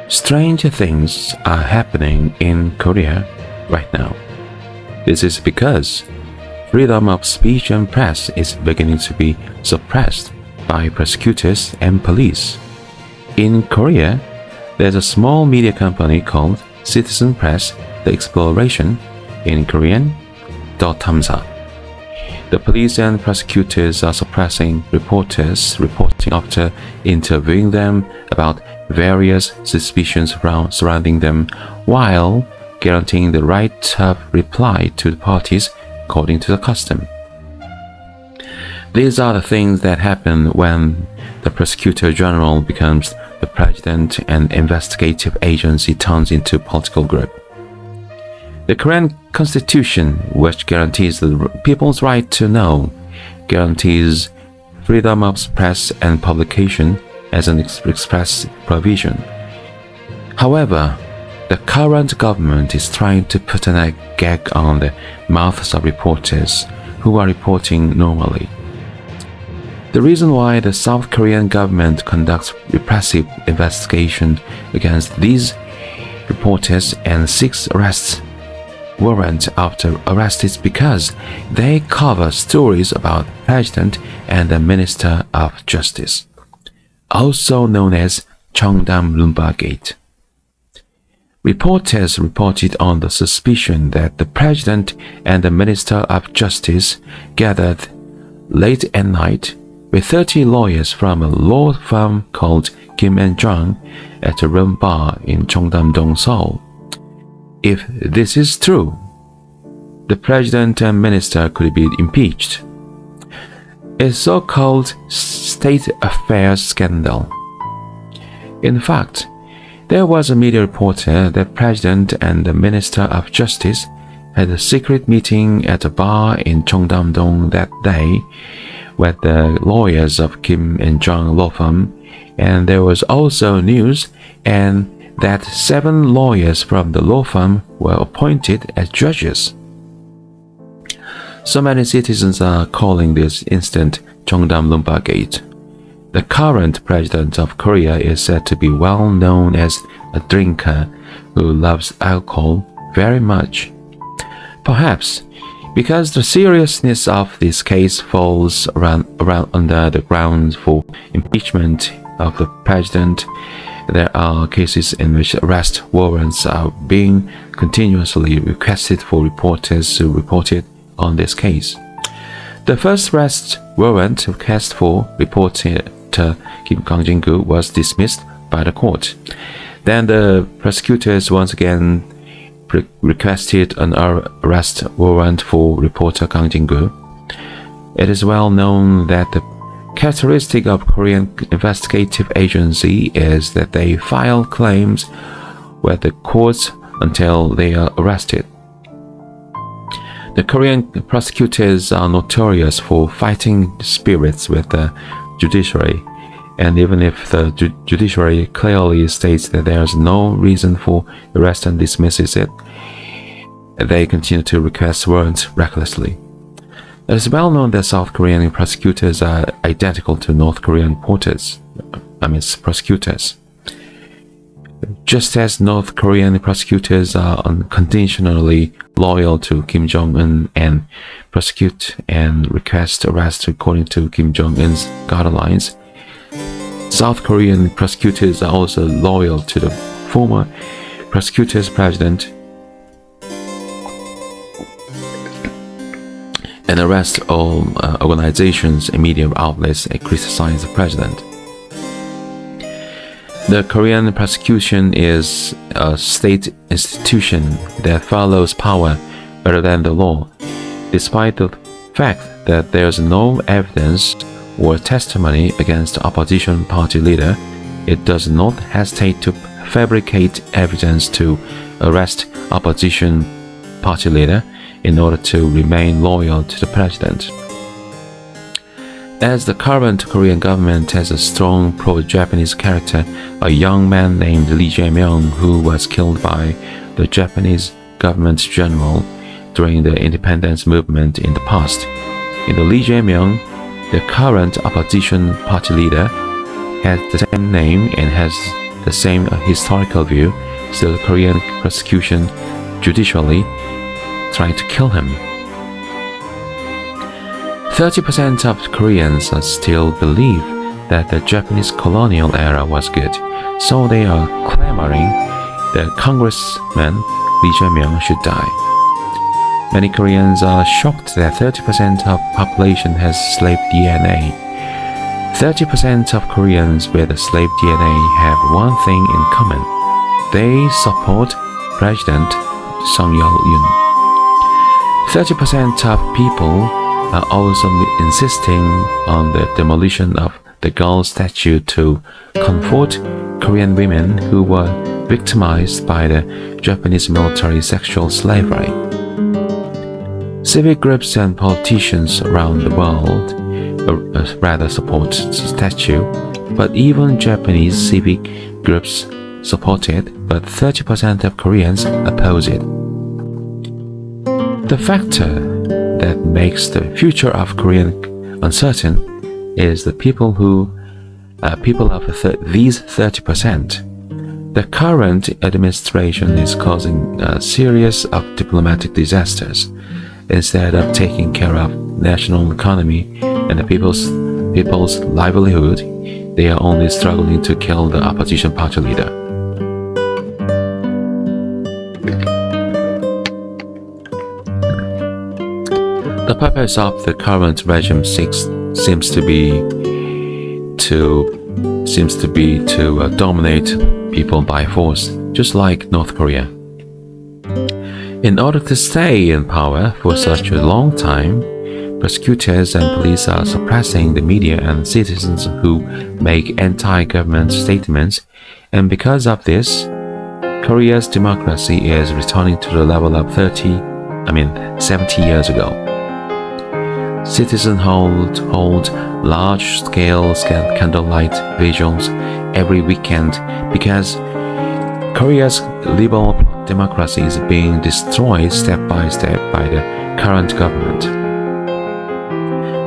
Strange things are happening in Korea right now. This is because freedom of speech and press is beginning to be suppressed by prosecutors and police. In Korea, there's a small media company called Citizen Press, The Exploration, in Korean, 탐사. The police and prosecutors are suppressing reporters reporting after interviewing them about various suspicions surrounding them, while guaranteeing the right of reply to the parties according to the custom. These are the things that happen when the prosecutor general becomes the president and investigative agency turns into a political group. The Korean Constitution, which guarantees the people's right to know, guarantees freedom of press and publication as an express provision. However, the current government is trying to put a gag on the mouths of reporters who are reporting normally. The reason why the South Korean government conducts repressive investigation against these reporters and seeks arrest warrant after arrest is because they cover stories about the president and the minister of justice, also known as Cheongdam-Lumpa Gate. Reporters reported on the suspicion that the president and the minister of justice gathered late at night with 30 lawyers from a law firm called Kim and Jong at a room bar in Cheongdam-dong, Seoul. If this is true, the president and minister could be impeached. A so-called state affairs scandal. In fact, there was a media reporter that president and the minister of justice had a secret meeting at a bar in Cheongdam-dong that day with the lawyers of Kim and Jong law firm, and there was also news and that 7 lawyers from the law firm were appointed as judges. So many citizens are calling this incident Cheongdam-Lumpa Gate. The current president of Korea is said to be well known as a drinker who loves alcohol very much. Perhaps because the seriousness of this case falls around under the grounds for impeachment of the president, there are cases in which arrest warrants are being continuously requested for reporters who reported on this case. The first arrest warrant request for reporter Kim Kang-jin-gu was dismissed by the court. Then the prosecutors once again requested an arrest warrant for reporter Kang Jin-gu. It is well known that the characteristic of Korean investigative agency is that they file claims with the courts until they are arrested. The Korean prosecutors are notorious for fighting spirits with the judiciary, and even if the judiciary clearly states that there is no reason for arrest and dismisses it, they continue to request warrants recklessly. It is well known that South Korean prosecutors are identical to North Korean prosecutors. Just as North Korean prosecutors are unconditionally loyal to Kim Jong-un and prosecute and request arrest according to Kim Jong-un's guidelines, South Korean prosecutors are also loyal to the former prosecutors president and arrest all organizations and media outlets that criticize the president. The Korean prosecution is a state institution that follows power rather than the law. Despite the fact that there is no evidence or testimony against the opposition party leader, it does not hesitate to fabricate evidence to arrest opposition party leader in order to remain loyal to the president. As the current Korean government has a strong pro-Japanese character, a young man named Lee Jae-myung, who was killed by the Japanese government general during the independence movement in the past. In the Lee Jae-myung, the current opposition party leader has the same name and has the same historical view, still the Korean Prosecution judicially tried to kill him. 30% of Koreans still believe that the Japanese colonial era was good, so they are clamoring that Congressman Lee Jae-myung should die. Many Koreans are shocked that 30% of population has slave DNA. 30% of Koreans with slave DNA have one thing in common. They support President Sung Yeol-yoon. 30% of people are also insisting on the demolition of the girl statue to comfort Korean women who were victimized by the Japanese military sexual slavery. Civic groups and politicians around the world rather support the statue, but even Japanese civic groups support it, but 30% of Koreans oppose it. The factor that makes the future of Korea uncertain is the people of these 30%. The current administration is causing a series of diplomatic disasters. Instead of taking care of national economy and the people's livelihood, they are only struggling to kill the opposition party leader. The purpose of the current regime seems to be to dominate people by force, just like North Korea. In order to stay in power for such a long time, prosecutors and police are suppressing the media and citizens who make anti-government statements, and because of this, Korea's democracy is returning to the level of 70 years ago. Citizens hold large-scale candlelight vigils every weekend because Korea's liberal democracy is being destroyed step by step by the current government.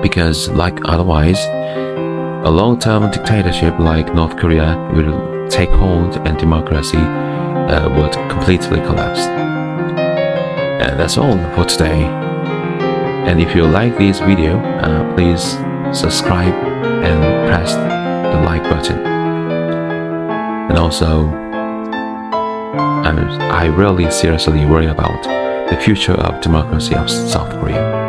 Because, like otherwise, a long-term dictatorship like North Korea will take hold and democracy would completely collapse. And that's all for today. And if you like this video, please subscribe and press the like button. And also, I really seriously worry about the future of democracy of South Korea.